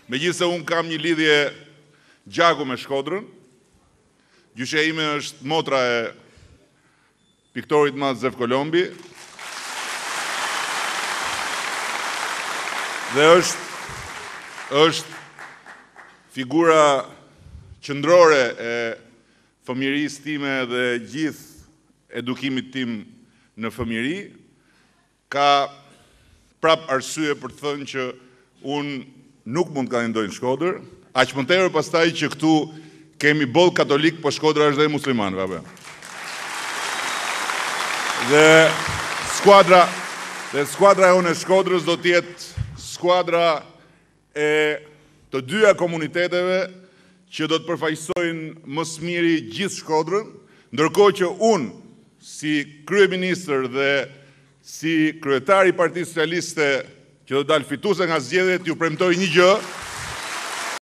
Megjithëse unë kam një lidhje gjaku me Shkodrën, gjyshja ime është motra e piktorit madh Zef Kolombi, dhe është figura qëndrore e fëmijërisë time dhe gjithë edukimit tim në fëmijëri, ka prap arsye për të thënë që unë nuk mund të kandidoj në Shkodër, aq më tepër pastaj që këtu kemi boll katolik, po Shkodra është dhe musliman, vabe. Dhe skuadra e unë e Shkodrës do të jetë skuadra e të dyja komuniteteve që do të përfaqësojnë më së miri gjithë Shkodrën, ndërkohë që unë si kryeministër dhe si kryetari i Partisë Socialiste që do dalë fituese nga zgjedhjet, ju premtoj një gjë,